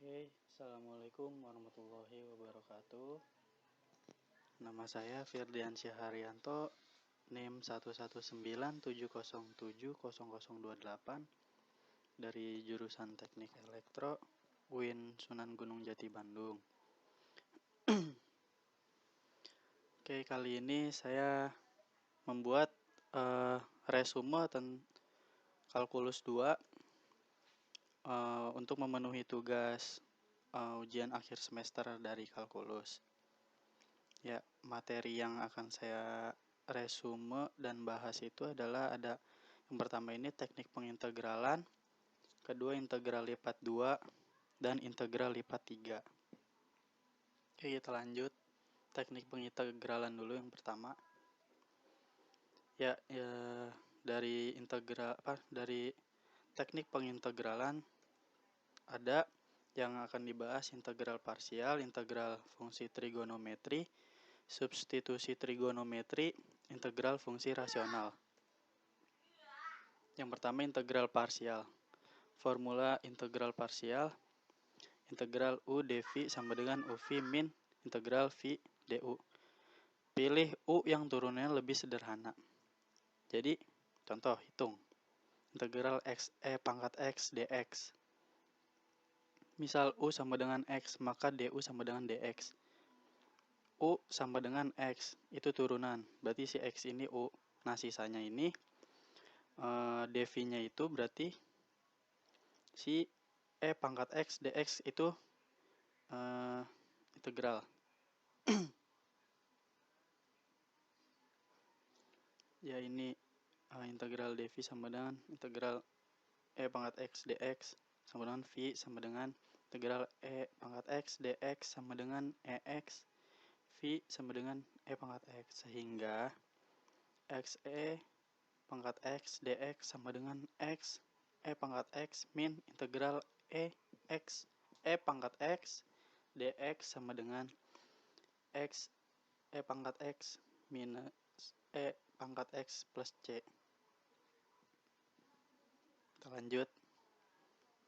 Assalamualaikum warahmatullahi wabarakatuh. Nama saya Firdiansyah Haryanto, NIM 11970700028 dari jurusan Teknik Elektro, UIN Sunan Gunung Jati Bandung. Kali ini saya membuat resume tentang kalkulus 2 untuk memenuhi tugas ujian akhir semester dari kalkulus. Ya, materi yang akan saya resume dan bahas itu adalah ada yang pertama ini teknik pengintegralan, kedua integral lipat 2, dan integral lipat 3. Kita lanjut. Teknik pengintegralan dulu yang pertama. Dari teknik pengintegralan ada yang akan dibahas integral parsial, integral fungsi trigonometri, substitusi trigonometri, integral fungsi rasional. Yang pertama integral parsial. Formula integral parsial, integral U dv sama dengan UV min integral V du. Pilih U yang turunnya lebih sederhana. Jadi, contoh hitung. Integral xe pangkat x dx. Misal U sama dengan x, maka du sama dengan dx. U sama dengan x, itu turunan. Berarti si x ini U. Nah, sisanya ini dv-nya itu berarti si e pangkat x dx itu integral. Ya, ini integral dv sama dengan integral e pangkat x dx sama dengan v sama dengan integral e pangkat x dx sama dengan ex, v sama dengan e pangkat x, sehingga xe pangkat x dx sama dengan x e pangkat x min integral e pangkat x dx sama dengan x e pangkat x minus e pangkat x plus c. Kita lanjut.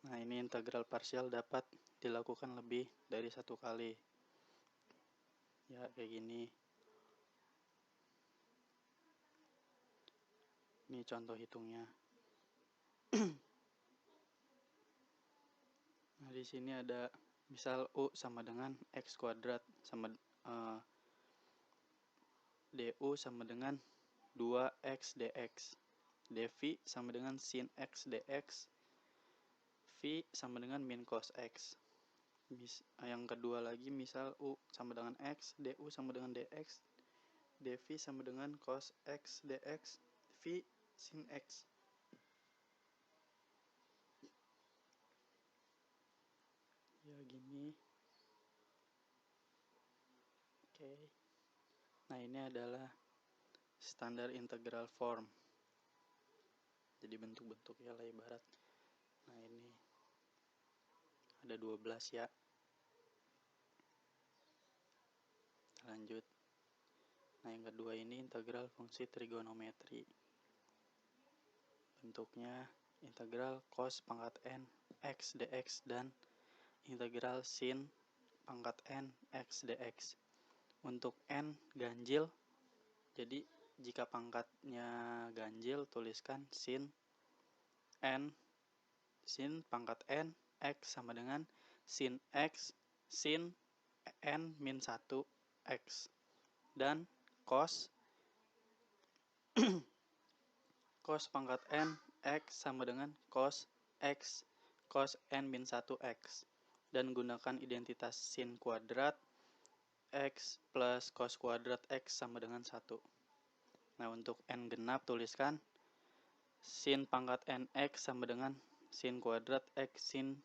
Nah, ini integral parsial dapat dilakukan lebih dari satu kali. Ya, kayak gini. Ini contoh hitungnya. Nah, di sini ada misal U sama dengan x kuadrat sama du sama dengan 2x dx. dv sama dengan sin x dx. V sama dengan min cos x. Yang kedua lagi misal U sama dengan x, du sama dengan dx, dv sama dengan cos x dx, v sin x. Ya, gini. Nah, ini adalah standar integral form. Jadi bentuk-bentuk ya lah ibarat. Nah, ini ada 12 ya. Lanjut. Nah, yang kedua ini integral fungsi trigonometri. Bentuknya integral cos pangkat n x dx dan integral sin pangkat n x dx. Untuk n ganjil, jadi jika pangkatnya ganjil tuliskan sin n sin pangkat n x sama dengan sin x sin n min 1 x, dan cos cos pangkat n x sama dengan cos x cos n min 1 x, dan gunakan identitas sin kuadrat x plus cos kuadrat x sama dengan 1. Nah, untuk n genap tuliskan sin pangkat n x sama dengan sin kuadrat x sin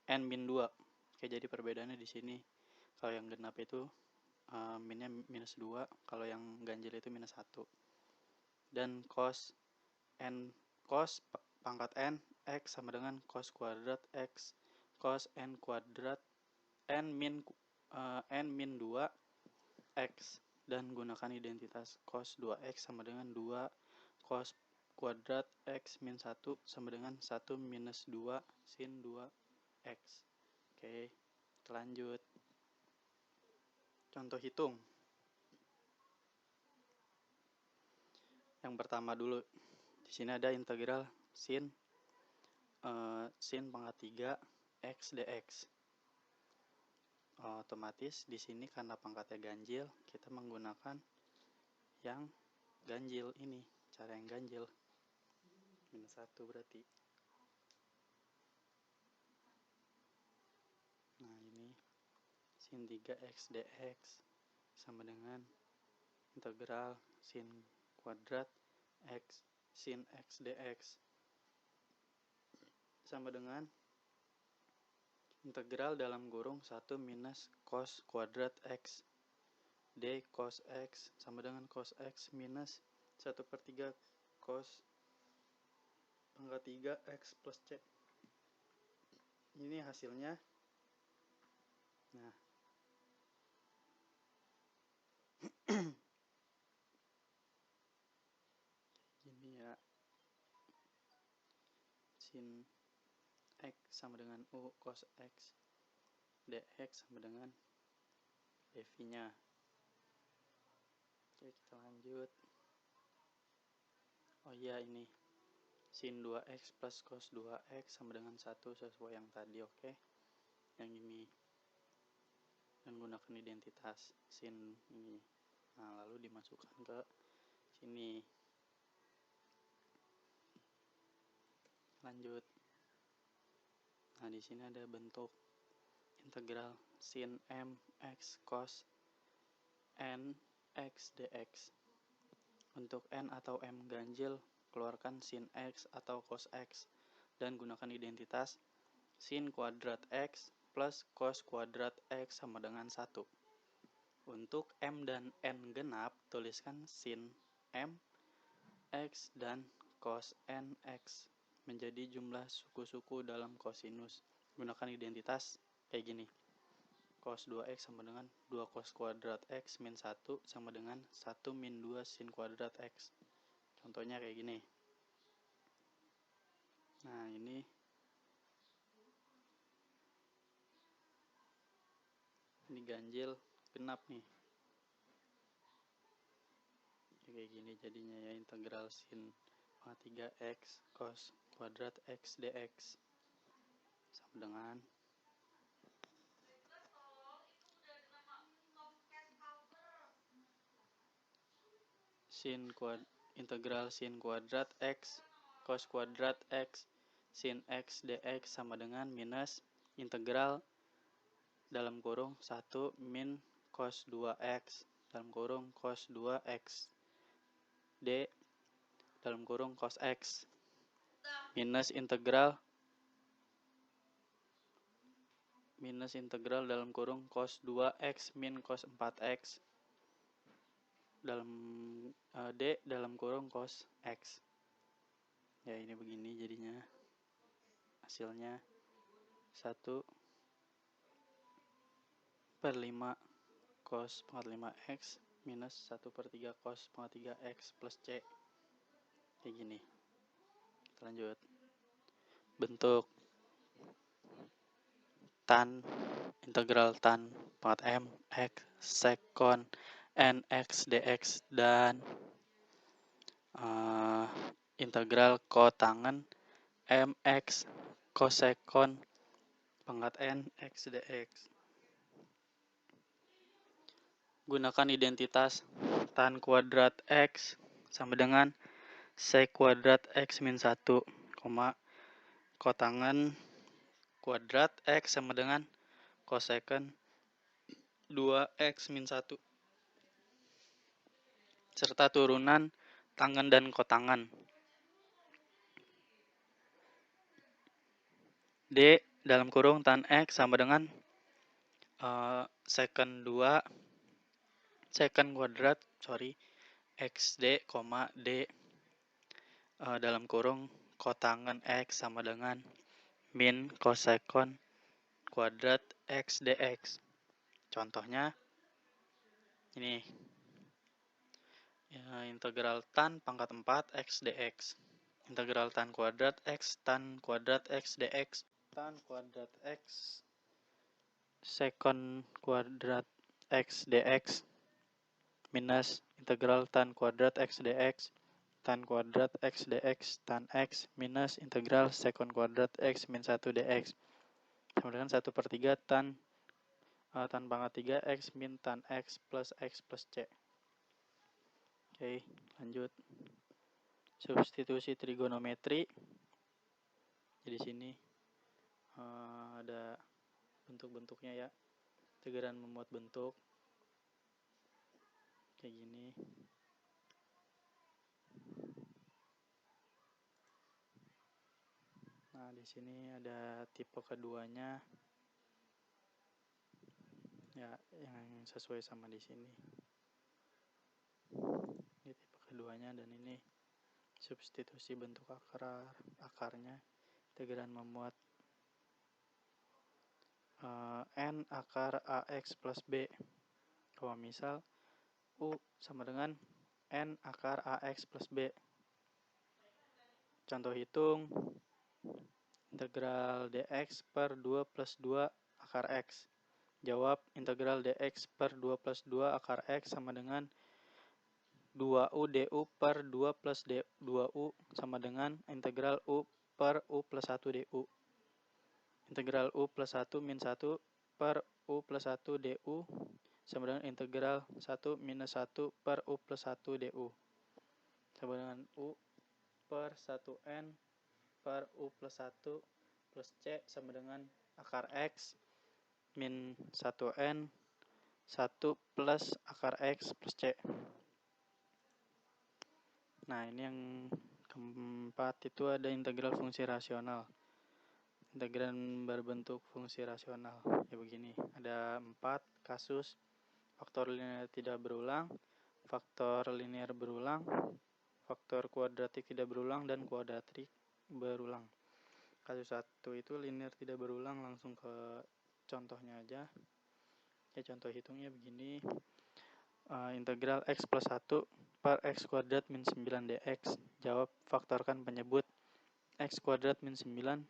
n min 2. Jadi perbedaannya di sini. Kalau yang genap itu minnya minus 2, kalau yang ganjil itu minus 1. Dan cos pangkat n x sama dengan cos kuadrat x cos n kuadrat n min 2 x, dan gunakan identitas cos 2x sama dengan 2 cos kuadrat x min 1 sama dengan 1 minus 2 sin 2x. Oke, kita lanjut. Contoh hitung. Yang pertama dulu, di sini ada integral sin pangkat 3 x dx. Otomatis di sini karena pangkatnya ganjil, kita menggunakan yang ganjil ini, cara yang ganjil. Minus 1 berarti. Nah, ini sin 3x dx sama dengan integral sin kuadrat x sin x dx sama dengan integral dalam kurung 1 minus cos kuadrat x d cos x sama dengan cos x minus 1/3 cos pangkat 3 x plus c. Ini hasilnya. Nah, ini ya, sin x sama dengan u cos x dx sama dengan dv-nya. Oke, kita lanjut. Oh iya, ini sin 2x plus cos 2x sama dengan 1 sesuai yang tadi. Oke, yang ini, dan gunakan identitas sin ini. Nah, lalu dimasukkan ke sini. Lanjut. Nah, di sini ada bentuk integral sin mx cos n x dx. Untuk n atau m ganjil, keluarkan sin x atau cos x dan gunakan identitas sin kuadrat x plus cos kuadrat x sama dengan 1. Untuk m dan n genap, tuliskan sin m x dan cos n x menjadi jumlah suku-suku dalam kosinus. Gunakan identitas kayak gini. Cos 2x sama dengan 2 cos kuadrat x min 1 sama dengan 1 min 2 sin kuadrat x. Contohnya kayak gini. Nah, ini ganjil genap nih. Kayak gini jadinya ya, integral sin 3x cos kuadrat x dx sama dengan integral sin kuadrat x cos kuadrat x sin x dx sama dengan minus integral dalam kurung 1 min cos 2x dalam kurung cos 2x d dalam kurung cos x minus integral dalam kurung cos 2x min cos 4x dalam d dalam kurung cos x. Ya, ini begini jadinya hasilnya 1/5 cos pangkat 5x minus 1/3 cos pangkat 3x plus c. Kayak gini. Kita lanjut. Bentuk tan integral tan pangkat m x sekon n x dx dan integral kotangen mx kosekon pangkat n x dx. Gunakan identitas tan kuadrat x sama dengan sek kuadrat x min 1, kotangen kuadrat x sama dengan koseken 2x min 1 serta turunan tangen dan kotangen. D dalam kurung tan x sama dengan secant kuadrat xd, d dalam kurung kotangen x sama dengan min kosekon kuadrat x dx. Contohnya ini ya, integral tan pangkat 4 x dx, integral tan kuadrat x dx, tan kuadrat x sekon kuadrat x dx minus integral tan kuadrat x dx tan kuadrat x dx tan x minus integral sekon kuadrat x min 1 dx sama dengan 1/3 tan pangkat 3 x min tan x plus c. Oke, lanjut. Substitusi trigonometri. Jadi sini ada bentuk-bentuknya ya. Integeran memuat bentuk kayak gini. Nah, di sini ada tipe keduanya. Ya, yang sesuai sama di sini. Ini tipe keduanya dan ini substitusi bentuk akarnya. Integeran memuat n akar ax plus b. Kalau misal u sama dengan n akar ax plus b. Contoh hitung integral dx per 2 plus 2 akar x. Jawab integral dx per 2 plus 2 akar x sama dengan 2u du per 2 plus 2u sama dengan integral u per u plus 1 du. Integral u plus 1 min 1 per u plus 1 du sama dengan integral 1 minus 1 per u plus 1 du. Sama dengan u per 1n per u plus 1 plus c sama dengan akar x min 1n 1 plus akar x plus c. Nah, ini yang keempat itu ada integral fungsi rasional. Integran berbentuk fungsi rasional. Ya begini, ada 4 kasus. Faktor linear tidak berulang, faktor linear berulang, faktor kuadratik tidak berulang, dan kuadratik berulang. Kasus 1 itu linear tidak berulang, langsung ke contohnya aja. Ya, contoh hitungnya begini. Integral x plus 1 per x kuadrat min 9 dx. Jawab, faktorkan penyebut x kuadrat min 9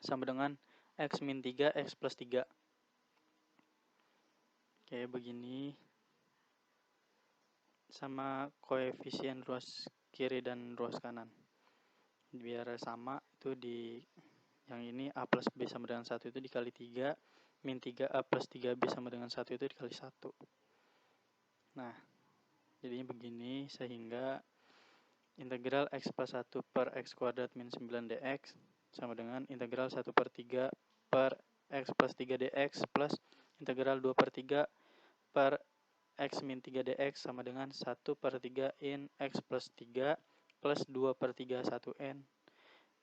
sama dengan x min 3 x plus 3. Oke, begini. Sama koefisien ruas kiri dan ruas kanan. Biar sama, itu di yang ini a plus b sama dengan 1 itu dikali 3, min 3a plus 3b sama dengan 1 itu dikali 1. Nah, jadinya begini, sehingga integral x plus 1 per x kuadrat min 9 dx sama dengan integral 1/3 per x plus 3 dx plus integral 2/3 per x min 3 dx sama dengan 1/3 in x plus 3 plus 2/3 1n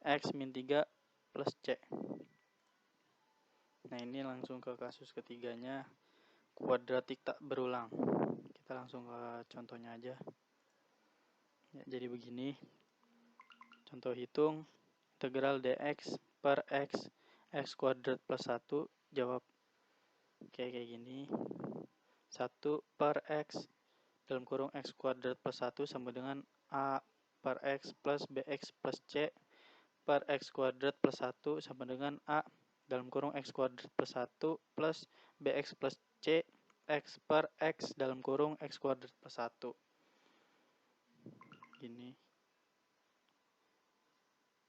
x min 3 plus c. Nah, ini langsung ke kasus ketiganya, kuadratik tak berulang. Kita langsung ke contohnya aja. Ya, jadi begini. Contoh hitung integral dx per x kuadrat plus 1. Jawab kayak gini. 1 per x dalam kurung x kuadrat plus 1 sama dengan a per x plus bx plus c per x kuadrat plus 1 sama dengan a dalam kurung x kuadrat plus 1 plus bx plus c x per x dalam kurung x kuadrat plus 1. Gini.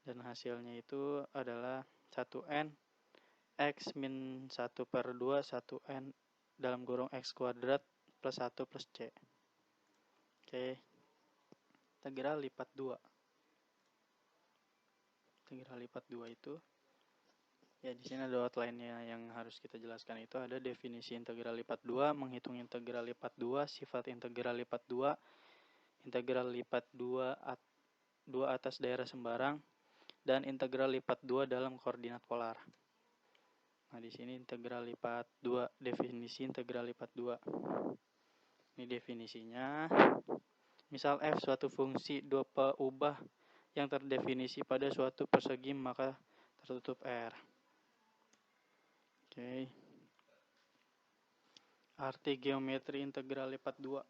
Dan hasilnya itu adalah 1n x min 1/2 1n dalam kurung x kuadrat plus 1 plus c. Oke. Integral lipat 2. Integral lipat 2 itu ya di sini ada outline-nya yang harus kita jelaskan. Itu ada definisi integral lipat 2, menghitung integral lipat 2, sifat integral lipat 2, integral lipat 2 atas daerah sembarang, dan integral lipat 2 dalam koordinat polar. Nah, di sini integral lipat 2, definisi integral lipat 2. Ini definisinya. Misal f suatu fungsi 2 peubah yang terdefinisi pada suatu persegi maka tertutup R. Oke. Arti geometri integral lipat 2.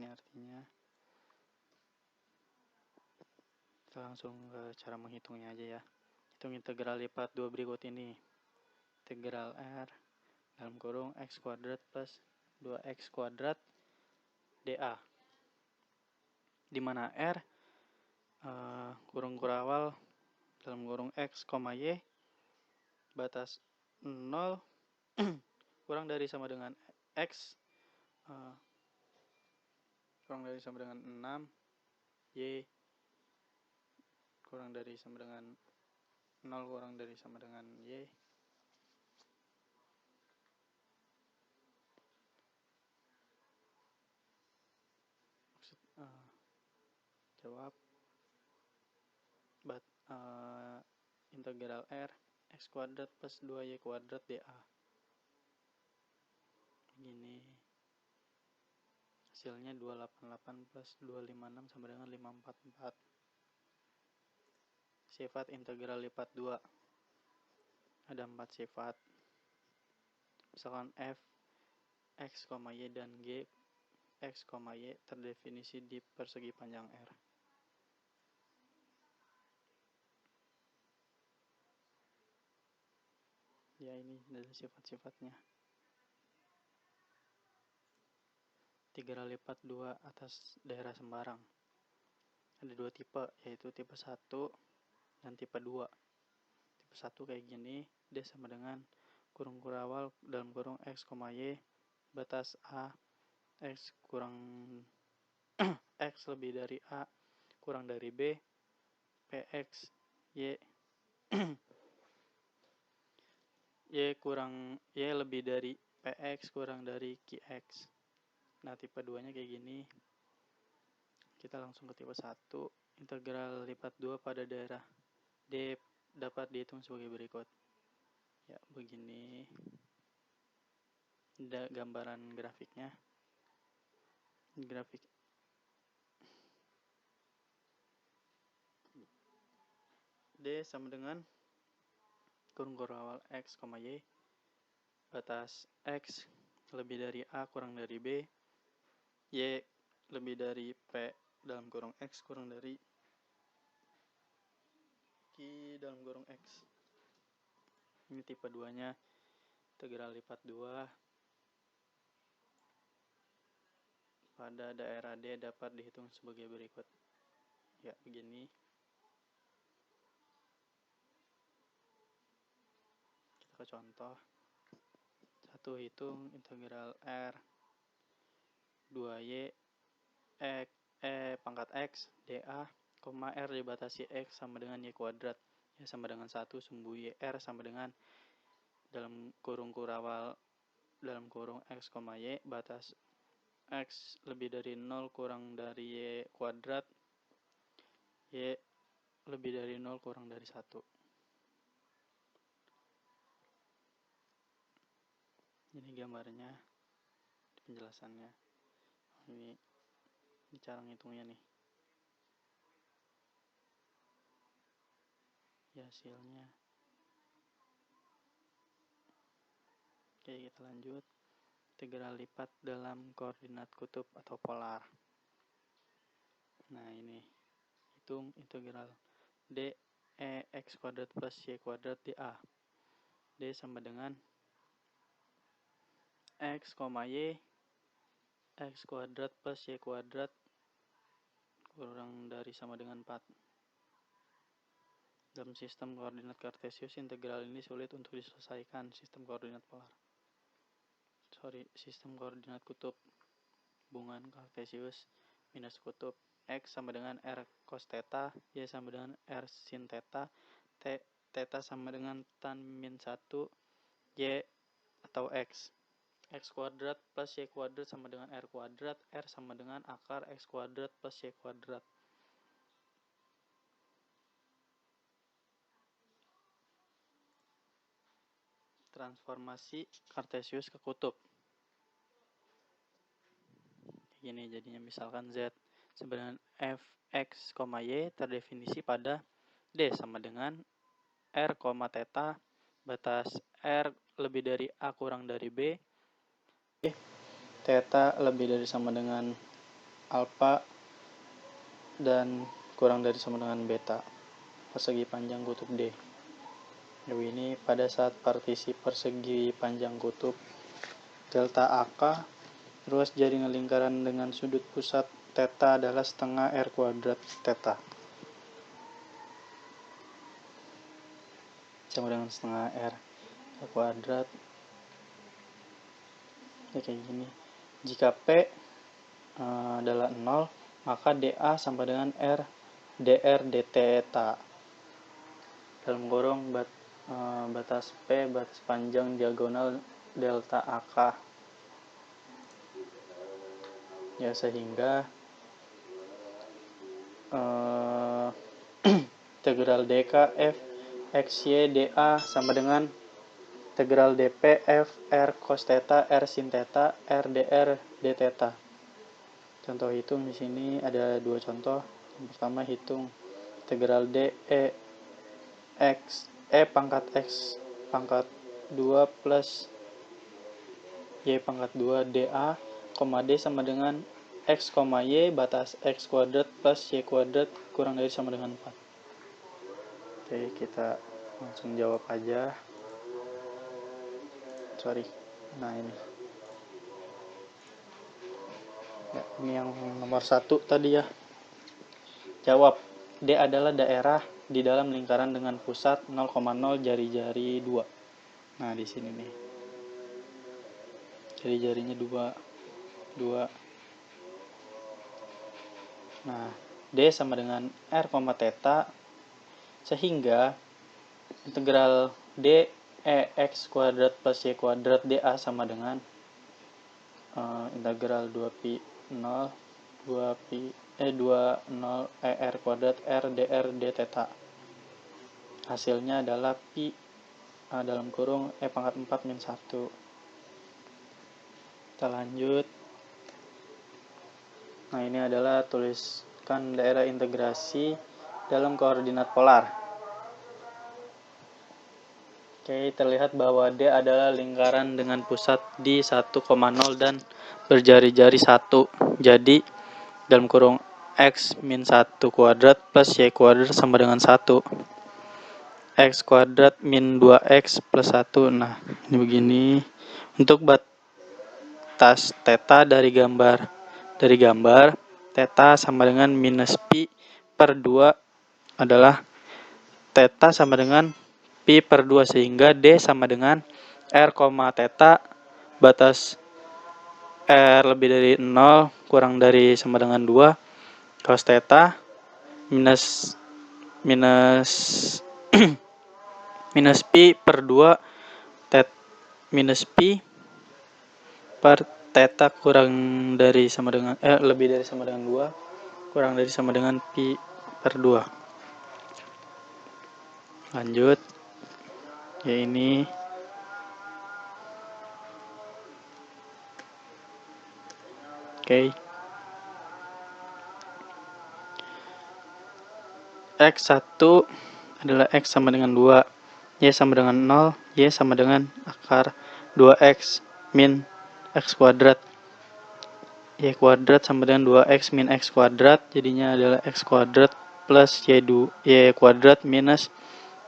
Ini artinya. Kita langsung ke cara menghitungnya aja ya. Hitung integral lipat 2 berikut ini. Integral R dalam kurung x kuadrat plus 2x kuadrat dA. Di mana R kurung kurawal dalam kurung x, y batas 0 kurang dari sama dengan x kurang dari sama dengan 6, y kurang dari sama dengan 0 kurang dari sama dengan y. Jawab integral R x kuadrat plus 2y kuadrat dA. Begini. Hasilnya 288 plus 256 sama dengan 544. Sifat integral lipat 2. Ada 4 sifat. Misalkan f, x, y, dan g, x, y terdefinisi di persegi panjang R. Ya, ini dari sifat-sifatnya. Integral lipat 2 atas daerah sembarang. Ada 2 tipe, yaitu tipe 1 dan tipe 2. Tipe 1 kayak gini, D sama dengan kurung kurawal dalam kurung x, y batas A x kurang x lebih dari A kurang dari B px y y lebih dari px kurang dari qx. Nah, tipe 2 nya kayak gini. Kita langsung ke tipe 1. Integral lipat 2 pada daerah D dapat dihitung sebagai berikut. Ya, begini. Ada gambaran grafiknya. Grafik D sama dengan kurung kurawal x, y batas x lebih dari A kurang dari B, y lebih dari P dalam kurung x kurang dari Q dalam kurung x. Ini tipe 2 nya. Integral lipat 2 pada daerah D dapat dihitung sebagai berikut. Ya, begini. Kita ke contoh. 1. Hitung integral R 2y pangkat x dA, R dibatasi x sama dengan y kuadrat. Y sama dengan 1 sumbu y R sama dengan dalam kurung kurawal dalam kurung x, y batas x lebih dari 0 kurang dari y kuadrat, y lebih dari 0 kurang dari 1. Ini gambarnya, penjelasannya. Ini cara ngitungnya nih. Ya, hasilnya. Oke, kita lanjut. Integral lipat dalam koordinat kutub atau polar. Nah, ini. Hitung integral D x kuadrat plus y kuadrat dA. D sama dengan x, y x kuadrat plus y kuadrat kurang dari sama dengan 4. Dalam sistem koordinat kartesius, integral ini sulit untuk diselesaikan. Sistem koordinat koordinat kutub. Hubungan kartesius minus kutub. X sama dengan R cos theta, Y sama dengan R sin theta, theta sama dengan tan min 1, Y atau X. X kuadrat plus Y kuadrat sama dengan R kuadrat, R sama dengan akar X kuadrat plus Y kuadrat. Transformasi kartesius ke kutub. Gini jadinya, misalkan Z sama dengan fx, y terdefinisi pada D sama dengan R, theta batas R lebih dari A kurang dari B, theta lebih dari sama dengan alpha dan kurang dari sama dengan beta, persegi panjang kutub D. Ini pada saat partisi persegi panjang kutub delta AK, ruas jaringan lingkaran dengan sudut pusat theta adalah setengah R kuadrat theta. Sama dengan setengah R kuadrat. Ya, kayak gini. Jika P adalah 0, maka dA sama dengan R dr d theta. Dalam kurung batas P, batas panjang diagonal delta AK. Ya, sehingga integral dk f x y dA sama dengan integral dp f r cos theta r sin theta r dr d theta. Contoh hitung di sini ada dua contoh. Yang pertama hitung integral d pangkat x pangkat 2 plus y pangkat 2 dA, d sama dengan x, y batas x kuadrat plus y kuadrat kurang dari sama dengan 4. Oke, kita langsung jawab aja. Nah ini. Ya, ini yang nomor 1 tadi ya. Jawab. D adalah daerah di dalam lingkaran dengan pusat 0,0 jari-jari 2. Nah, di sini nih. Jari-jarinya 2. Nah, D sama dengan R, theta, sehingga integral D x kuadrat plus y kuadrat dA sama dengan integral 2pi 0 R kuadrat R dr d theta. Hasilnya adalah pi dalam kurung pangkat 4 min 1. Kita lanjut. Nah, ini adalah tuliskan daerah integrasi dalam koordinat polar. Oke, terlihat bahwa D adalah lingkaran dengan pusat di 1,0 dan berjari-jari 1. Jadi, dalam kurung x min 1 kuadrat plus y kuadrat sama dengan 1. X kuadrat min 2x plus 1. Nah, ini begini. Untuk batas theta dari gambar, theta sama dengan minus pi per 2 adalah theta sama dengan pi per 2, sehingga D sama dengan R, theta batas R lebih dari 0 kurang dari sama dengan 2 cos theta minus minus pi per 2 minus pi per theta kurang dari sama dengan lebih dari sama dengan 2 kurang dari sama dengan pi per 2. Lanjut. Ya, ini oke. X1 adalah X sama dengan 2, Y sama dengan 0, Y sama dengan akar 2X min X kuadrat. Y kuadrat sama dengan 2X min X kuadrat, jadinya adalah X kuadrat plus Y kuadrat minus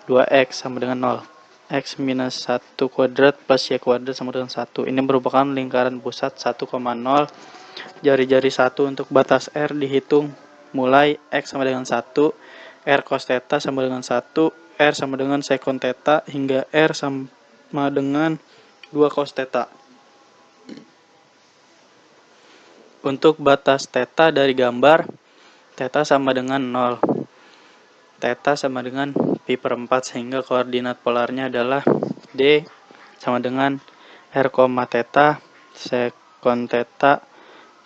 2X sama dengan 0. X minus 1 kuadrat plus Y kuadrat sama dengan 1. Ini merupakan lingkaran pusat 1,0. Jari-jari 1 untuk batas R dihitung mulai X sama dengan 1, R cos theta sama dengan 1, R sama dengan secant theta, hingga R sama dengan 2 cos theta. Untuk batas theta dari gambar, theta sama dengan 0. Theta sama dengan pi per 4, sehingga koordinat polarnya adalah D sama dengan R, theta, secant theta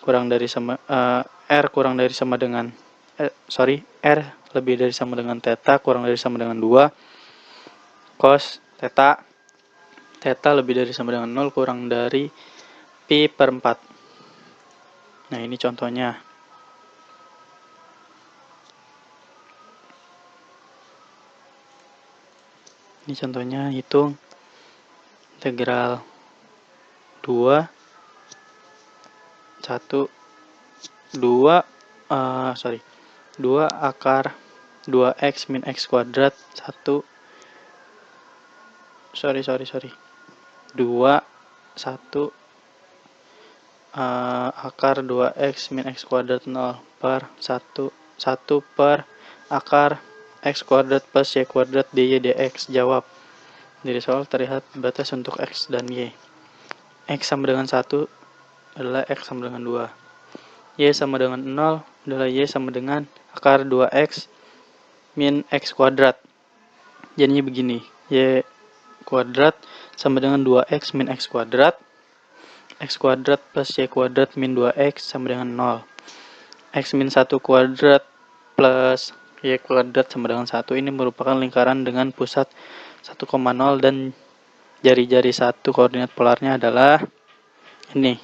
kurang dari sama R kurang dari sama dengan R lebih dari sama dengan theta kurang dari sama dengan 2 cos theta, theta lebih dari sama dengan 0 kurang dari pi per 4. Nah, ini contohnya. Ini contohnya, hitung integral 2 akar 2x min x kuadrat 1 sorry 2 1 akar 2x min x kuadrat 0 per 1 per akar x kuadrat plus y kuadrat dy dx. Jawab. Dari soal terlihat batas untuk x dan y. X sama dengan 1 adalah x sama dengan 2. Y sama dengan 0 adalah y sama dengan akar 2x min x kuadrat. Jadinya begini, y kuadrat sama dengan 2x min x kuadrat. X kuadrat plus y kuadrat min 2x sama dengan 0. X min 1 kuadrat plus y kuadrat sama dengan 1. Ini merupakan lingkaran dengan pusat 1,0 dan jari-jari 1 koordinat polarnya adalah ini.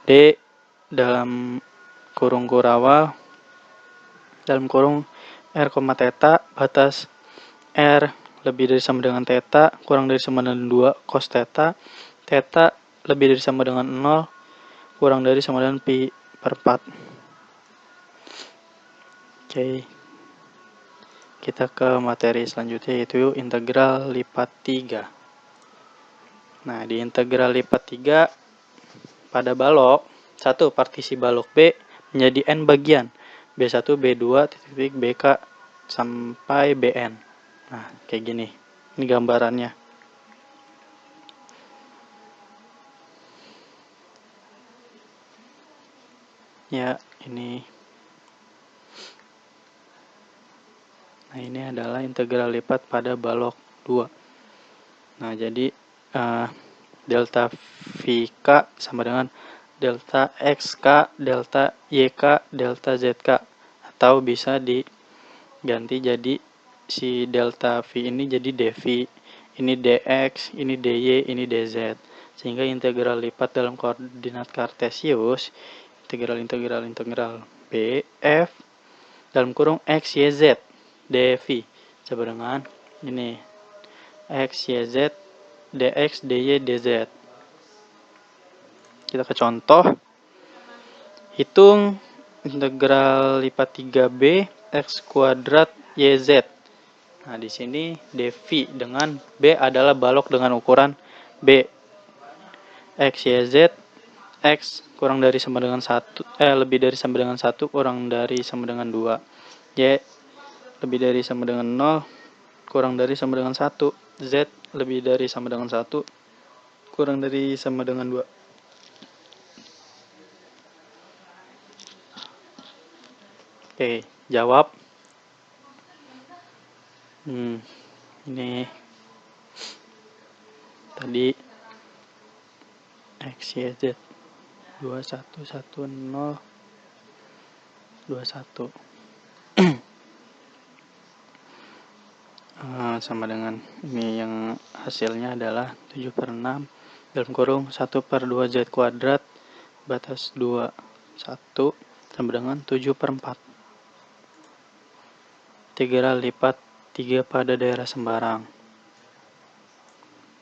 D dalam kurung kurawal dalam kurung R, theta, batas R lebih dari sama dengan theta, kurang dari sama dengan 2 cos theta, theta lebih dari sama dengan 0, kurang dari sama dengan pi per 4. Oke. Kita ke materi selanjutnya, yaitu integral lipat 3. Nah, di integral lipat 3 pada balok 1 partisi balok B menjadi n bagian B1, B2, titik BK sampai BN. Nah, kayak gini. Ini gambarannya. Ya, ini. Nah, ini adalah integral lipat pada balok 2. Nah, jadi delta VK sama dengan delta XK, delta YK, delta ZK. Atau bisa diganti jadi si delta V ini jadi dV, ini dx, ini dy, ini dz. Sehingga integral lipat dalam koordinat kartesius, integral B, F, dalam kurung X, Y, Z, dV. Sama dengan ini, X, Y, Z, dx, dy, dz. Kita ke contoh. Hitung integral lipat 3b x kuadrat yz. Nah, di sini dv dengan b adalah balok dengan ukuran b. X, Y, Z, x kurang dari sama dengan 1, lebih dari sama dengan 1, kurang dari sama dengan 2. Y lebih dari sama dengan 0, kurang dari sama dengan 1. Z lebih dari sama dengan 1, kurang dari sama dengan 2. Oke, jawab. Ini tadi X, Y, Z 2110 21 sama dengan ini, yang hasilnya adalah 7/6 dalam kurung 1/2 Z kuadrat batas 2 1 sama dengan 7/4. Integral lipat 3 pada daerah sembarang.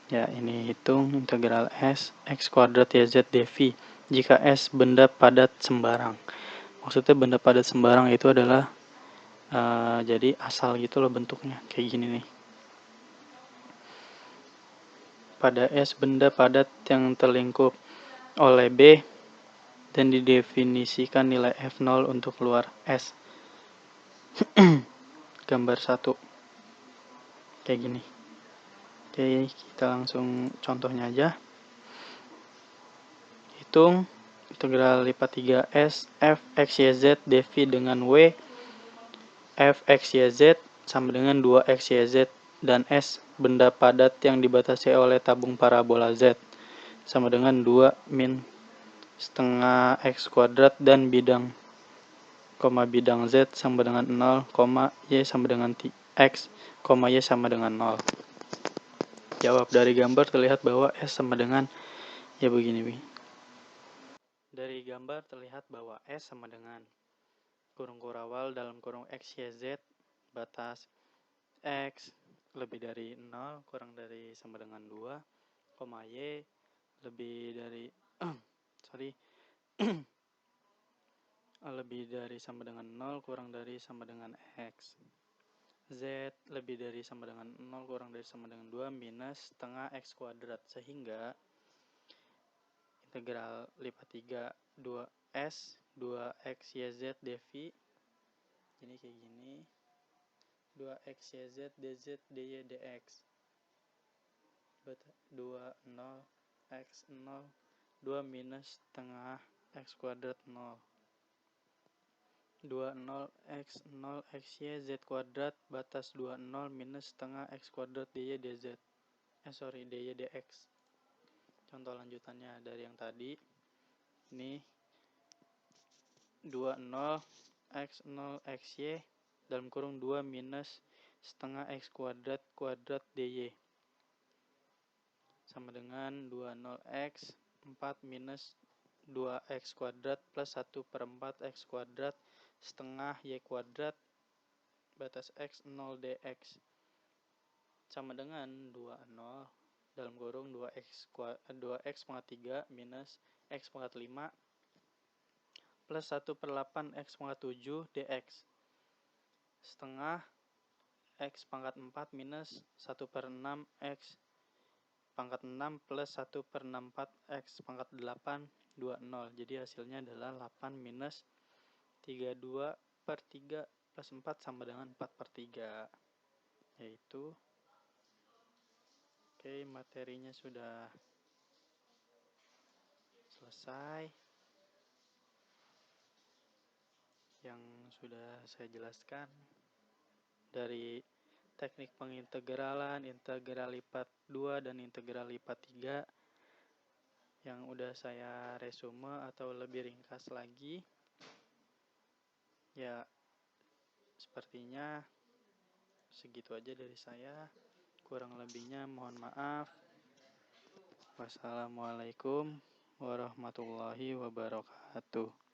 Ya, ini hitung integral S X kuadrat YZ dV jika S benda padat sembarang. Maksudnya benda padat sembarang itu adalah jadi asal gitu loh bentuknya, kayak gini nih. Pada S benda padat yang terlingkup oleh B dan didefinisikan nilai F0 untuk keluar S. Gambar 1 kayak gini. Oke, kita langsung contohnya aja. Hitung integral lipat 3S f x y z dv dengan W f x y z sama dengan 2x y z dan S benda padat yang dibatasi oleh tabung parabola Z sama dengan 2 min setengah x kuadrat dan bidang Z sama dengan 0, y sama dengan x, y sama dengan 0. Jawab. Dari gambar terlihat bahwa S sama dengan, ya begini. Dari gambar terlihat bahwa S sama dengan kurung kurawal dalam kurung X, Y, Z, batas X lebih dari 0, kurang dari sama dengan 2, Y lebih dari lebih dari sama dengan 0, kurang dari sama dengan X. Z lebih dari sama dengan 0 kurang dari sama dengan 2 minus setengah X kuadrat, sehingga integral lipat 3 2S 2X YZ dV jadi kayak gini, 2X YZ dz dy dx 20 X 0 2 minus setengah X kuadrat 0 20 X 0 X Y Z kuadrat batas 20 minus setengah X kuadrat dy dz dy dx. Contoh lanjutannya dari yang tadi, ini 20 X 0 X Y dalam kurung 2 minus setengah X kuadrat dy sama dengan 20x 4 minus 2x kuadrat plus 1/4 x kuadrat setengah y kuadrat batas x 0 dx sama dengan 20 dalam kurung 2x pangkat 3 minus x pangkat 5 plus 1/8 x pangkat 7 dx setengah x pangkat 4 minus 1/6 x pangkat 6 plus 1/64 x pangkat 8 20. Jadi hasilnya adalah 8 minus 32/3 plus 4 sama dengan 4/3. Yaitu oke, materinya sudah selesai. Yang sudah saya jelaskan dari teknik pengintegralan, integral lipat 2 dan integral lipat 3 yang udah saya resume atau lebih ringkas lagi. Ya, sepertinya segitu aja dari saya. Kurang lebihnya mohon maaf. Wassalamualaikum warahmatullahi wabarakatuh.